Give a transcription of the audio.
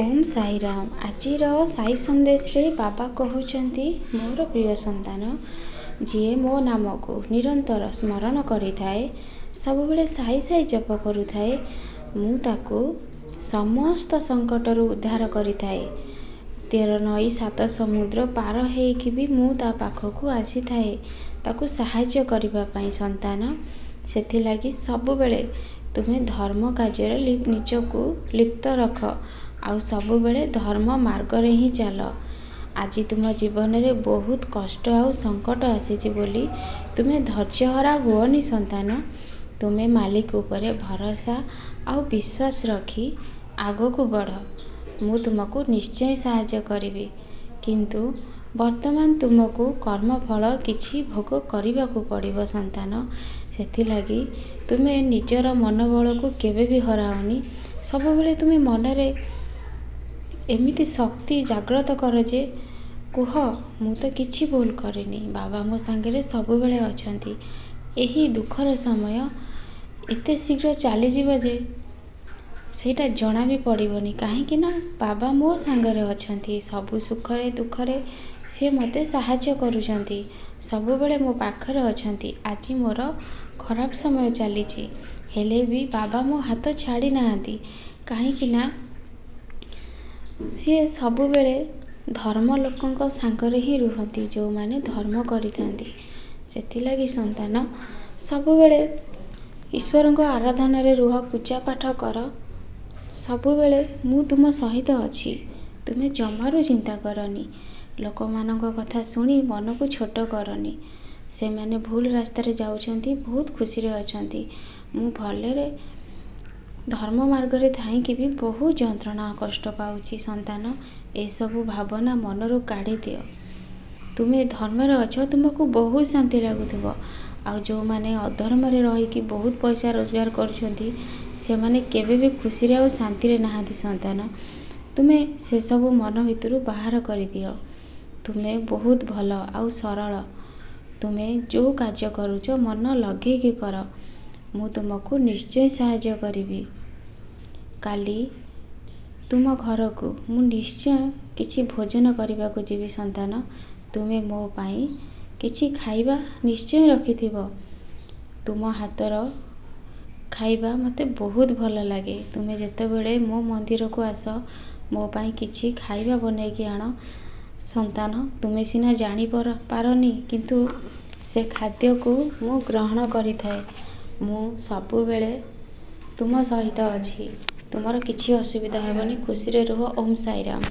ओम साईराम। आजिर साई संदेश रे बाबा कहउचंती मोर प्रिय संतान जीए मो नाम को निरंतर स्मरण करिथाए सब बेले साई साई जप करुथाए मु ताकू समस्त संकटरू उद्धार करिथाए। 13 नई 7 समुद्र पार हेकि भी मु ता पाखकू आसी थाए ताकू सहाय्य करिबा पई संतान। सेथिलागि सब बेले तुमे धर्म कार्य निजको लिप्त रख आउ सब बेले धर्म मार्ग रे ही चल। आज तुम जीवन में बहुत कष्ट आउ संकट आसी बोली तुमे धैर्यहरा हुओनी संतान। तुमे मालिक उपरे भरोसा आउ विश्वास रखी आगो को बढ़। मु तुमको निश्चय सहाय्य करिवि किंतु वर्तमान तुमको कर्मफल किछि भोग करने को पड़िबो संतान। सेथिलागि तुमे निजर मनोबल को केबे भी हराओनी। सब बेले तुमे मनरे एमिति शक्ति जाग्रत कर जे कुह मु तो किछि भूल करिनी बाबा मो सांगे सब बेले अछंती। एही दुखर समय एते शीघ्र चली जीव जे सेटा जना भी पड़िबनी काहेकि ना बाबा मो सांगरे अछंती। सब सुखरे दुखरे से मते सहाय्य करूछंती सब बेले मो पाखरे अछंती। आज मोर खराब समय चली हेले भी बाबा मो हाथ छाड़ी नाहांती काहेकि ना सी सब बेले धर्म लोकों सांगरे ही रुहंती जो माने धर्म करिथांती। सेथिलागि संतान सब बेले ईश्वर को आराधना रे रुह पूजा पाठ कर सब बेले मु तुम सहित अछि। तुमे जमारू चिंता करनी लोक मानक कथा सुनी मन को छोट करनी से माने भूल रास्ता रे जाउछंती बहुत खुशी रे अछंती। मु भले रे धर्म मार्ग रे थाई कि भी बहुत जंत्रणा कष्ट पाउची संतान। ए सबु भावना मनरू काढ़ी दियो। तुमे धर्म रे अछ तुमको बहुत शांति लागुथबो आउ जो माने अधर्म रे रही कि बहुत पैसा रोजगार करछंती से माने केबे भी खुशी रे आउ शांति रे नाहांती संतान। तुमे से सबु मन भितरु बाहर करि दियो। तुमे बहुत भल आउ सरल तुमे जो कार्य करूछ मन लगे कि कर मु तुमको निश्चय सहाय्य करिवि। काली तुम घर को मु निश्चय किछि भोजन करने को जीवी संतान। तुमे मो पाई किछि खाइबा निश्चय रखिथिबो। तुम हाथर खाइबा मते बहुत भल लगे। तुमे जेते बेले मो मंदिर को आस मो पाई किछि खाइबा बनै कि आण संतान। तुमे सिना जानी पारनी किंतु से खाद्य को मु ग्रहण करिथाए। मु सबु बेले तुम सहित अछि तुमर किछि असुविधा हेबनी खुशी रे रुह। ओम साईराम।